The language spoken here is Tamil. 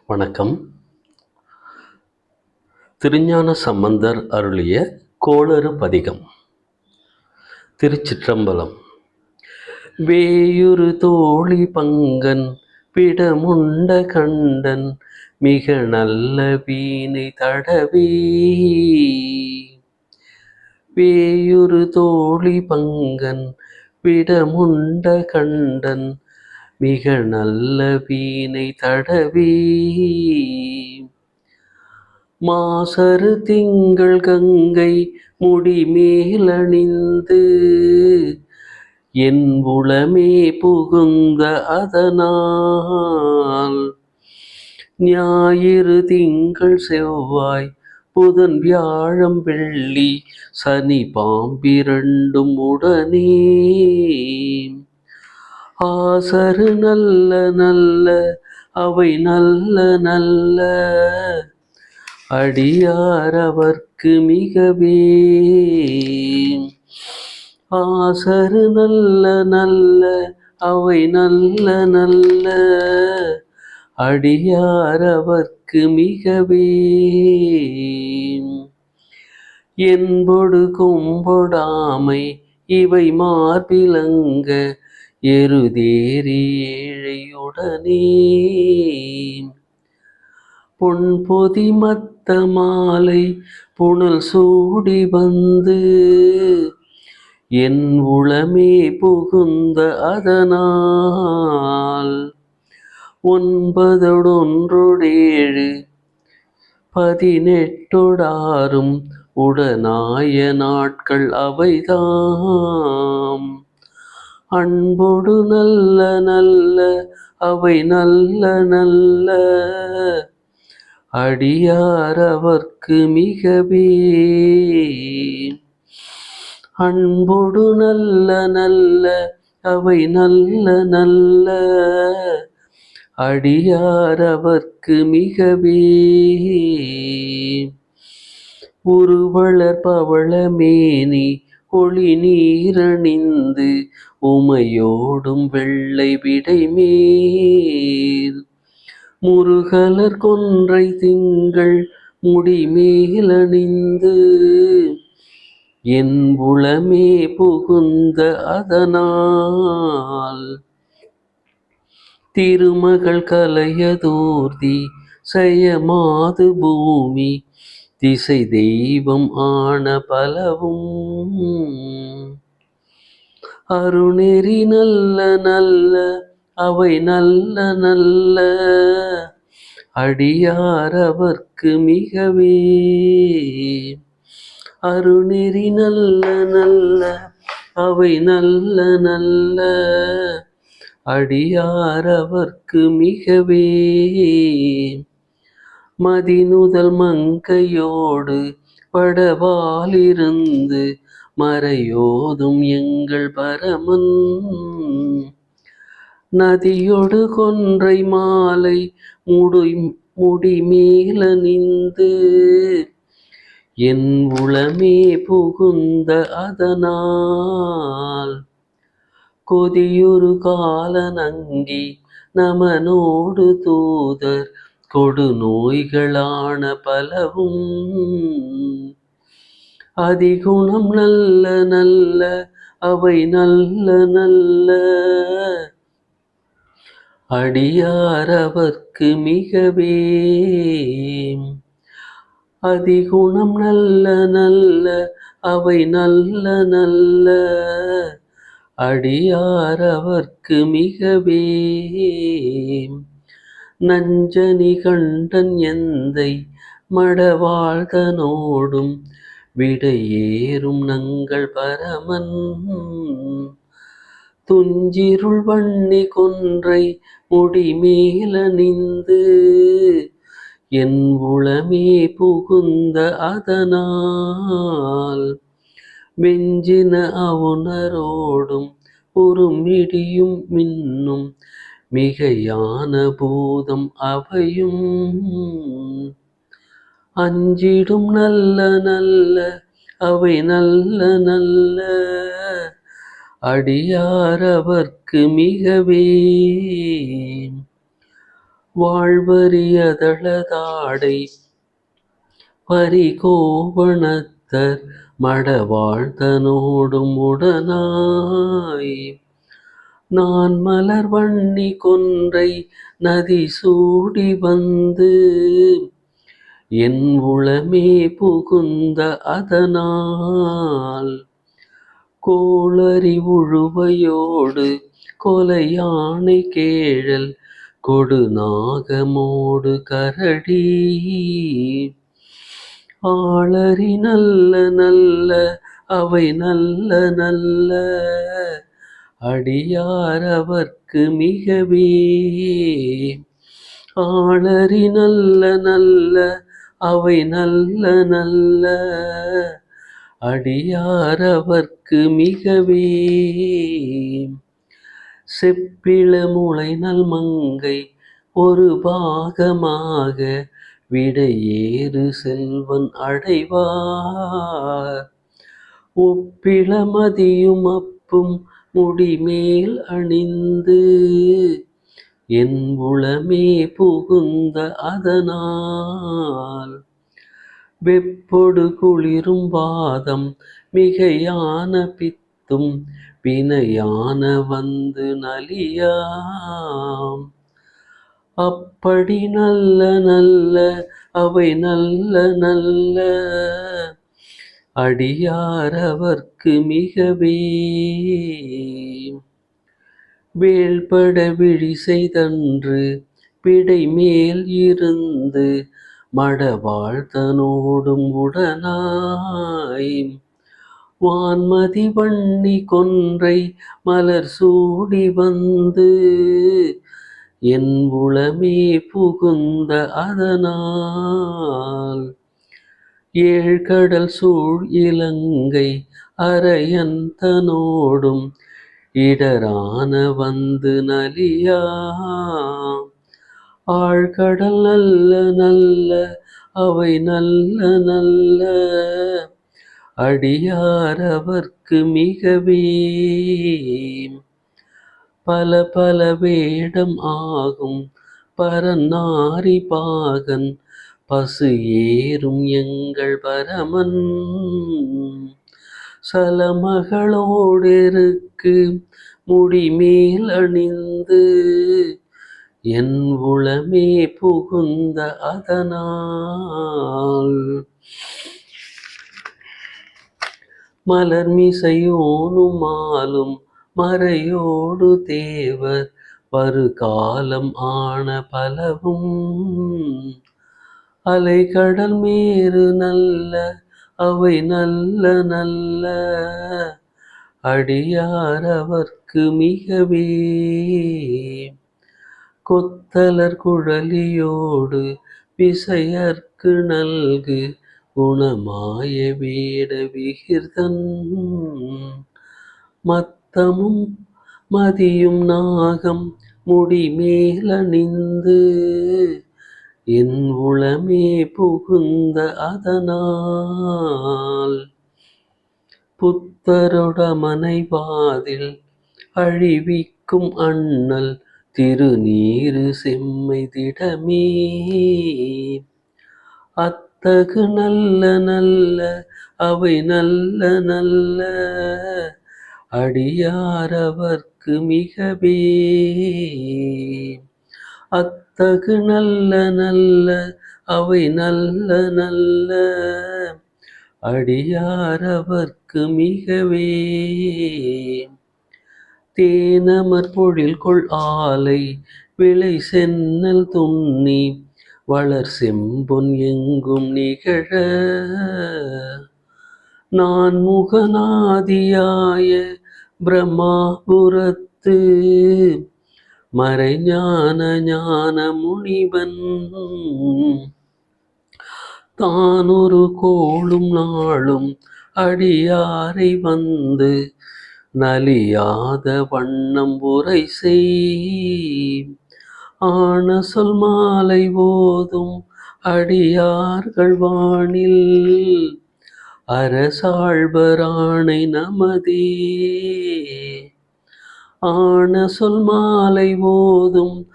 வணக்கம். திருஞான சம்பந்தர் அருளிய கோளறு பதிகம். திருச்சிற்றம்பலம். வேயுறு தோழி பங்கன் பிடமுண்ட கண்டன் மிக நல்ல வீணை தடவி. வேயுறு தோழி பங்கன் பிடமுண்ட கண்டன் மிக நல்ல வீணை தடவி. மாசறு திங்கள் கங்கை முடிமேலணிந்து என் உளமே புகுந்த அதனால் ஞாயிறு திங்கள் செவ்வாய் புதன் வியாழம் வெள்ளி சனி பாம்பிரண்டும் உடனே ஆசரு நல்ல நல்ல அவை நல்ல நல்ல அடியார் அவர்க்கு மிகவே. ஆசரு நல்ல நல்ல அவை நல்ல நல்ல அடியார் அவர்க்கு மிகவே. என்பொடு கொம்பொடாமை இவை மார்பிலங்க எருதேறி ஏழையுடனே பொன்பொதி மத்த மாலை புனல் சூடி வந்து என் உளமே புகுந்த அதனால் 9 18 உடனாய நாட்கள் அவைதாம். அன்பொடு நல்ல நல்ல அவை நல்ல நல்ல அடியார் அவர்க்கு மிகவே. அன்பொடு நல்ல நல்ல அவை நல்ல நல்ல அடியார் அவர்க்கு மிகவே. உருவளர் பவளமேனி ஒளி நீரணிந்து உமையோடும் வெள்ளை விடைமேல் முருகலர் கொன்றை திங்கள் முடிமேலணிந்து என் உளமே புகுந்த அதனால் திருமகள் கலையதூர்தி செயமாது பூமி திசை தெய்வம் ஆன பலவும் அருணெறி நல்ல நல்ல அவை நல்ல நல்ல அடியார் அவர்க்கு மிகவே. அருணெறி நல்ல நல்ல அவை நல்ல நல்ல அடியார் அவர்க்கு மிகவே. மதிநுதல் மங்கையோடு படவாலிருந்து மறையோதும் எங்கள் பரமன் நதியொடு கொன்றை மாலை முடிமேலணிந்து என் உளமே புகுந்த அதனால் கொதியுறு காலநங்கி நமனோடு தூதர் கொடு நோய்களான பலவும் அதிகுணம் நல்ல நல்ல அவை நல்ல நல்ல அடியார் அவர்க்கு மிகவே. அதிகுணம் நல்ல நல்ல அவை நல்ல நல்ல அடியார் அவர்க்கு மிகவே. நஞ்சனி கண்டன் எந்தை மடவாழ்தனோடும் விடையேறும் நங்கள் பரமன் துஞ்சிருள் வன்னி கொன்றை முடிமேலணிந்து என் உளமே புகுந்த அதனால் வெஞ்சின அவுணரோடும் உருமிடியும் மின்னும் மிகையான பூதம் அவையும் அஞ்சிடும் நல்ல நல்ல அவை நல்ல நல்ல அடியார் அவர்க்கு மிகவே. வாழ்வறியதளதாடை பரிகோவணத்தர் மடவாழ்த்தனோடும் உடனாய் நான் மலர் வன்னி கொன்றை நதி சூடி வந்து என் உளமே புகுந்த அதனால் கோளறி உழுவையோடு கொலையானை கேழல் கொடு நாகமோடு கரடி ஆளறி நல்ல நல்ல அவை நல்ல நல்ல அடியார் அவர்க்கு மிகவே ஆளறி நல்ல நல்ல அவை நல்ல நல்ல அடியார் அவர்க்கு மிகவே செப்பிள முளை நல் மங்கை ஒரு பாகமாக விடையேறு செல்வன் அடைவார் ஒப்பிள மதியும் அப்பும் முடிமேல் அணிந்து என் உளமே புகுந்த அதனால் வெப்பொடு குளிரும் வாதம் மிகையான பித்தும் வினையான வந்து நலியாம் அப்படி நல்ல நல்ல அவை நல்ல நல்ல அடியார் அவர்க்கு மிகவே வேள்பட விழி செய்தன்று பிடை மேல் இருந்து மடவாழ்த்தனோடும் உடனாய் வான்மதி வன்னி கொன்றை மலர் சூடி வந்து என் உளமே புகுந்த அதனால் ஏழ்கடல் சூழ் இலங்கை அரையன் தனோடும் இடரான வந்து நலியா ஆழ்கடல் நல்ல நல்ல அவை நல்ல நல்ல அடியார் அவர்க்கு மிகவே பல பல வேடம் ஆகும் பரநாரி பாகன் பசு ஏறும் எங்கள் பரமன் சலமகளோடிருக்கு முடிமேல் அணிந்து என் உளமே புகுந்த அதனால் மலர்மிசையோனும் மாலும் மறையோடு தேவர் வருகாலம் ஆன பலவும் அலைகடல் மேறு நல்ல அவை நல்ல நல்ல அடியார் அவர்க்கு மிகவே கொத்தலர் குழலியோடு விசையர்க்கு நல்கு குணமாய வேட விகிர்தன் மத்தமும் மதியும் நாகம் முடிமேலணிந்து என் உளமே புகுந்த அதனால் புத்தருடமனை வாதில் அழிவிக்கும் அண்ணல் திருநீரு செம்மை திடமே அத்தகு நல்ல நல்ல அவை நல்ல நல்ல அடியார் அவர்க்கு மிகவே அத்தகு நல்ல நல்ல அவை நல்ல நல்ல அடியார் அவர்க்கு மிகவே தேனமர் பொழில் கொள் ஆலை விளை சென்னல் துண்ணி வளர் செம்பொன் எங்கும் நிகழ நான் முகநாதியாய பிரம்மாபுரத்து மறைஞான ஞான முனிவன் தானொரு கோளும் நாளும் அடியாரை வந்து நலியாத வண்ணம் உரை செய் ஆன சொல் மாலை ஓதும் அடியார்கள் வானில் அரசாழ்வராணை நமதே ஆன சொல் மாலை ஓதும்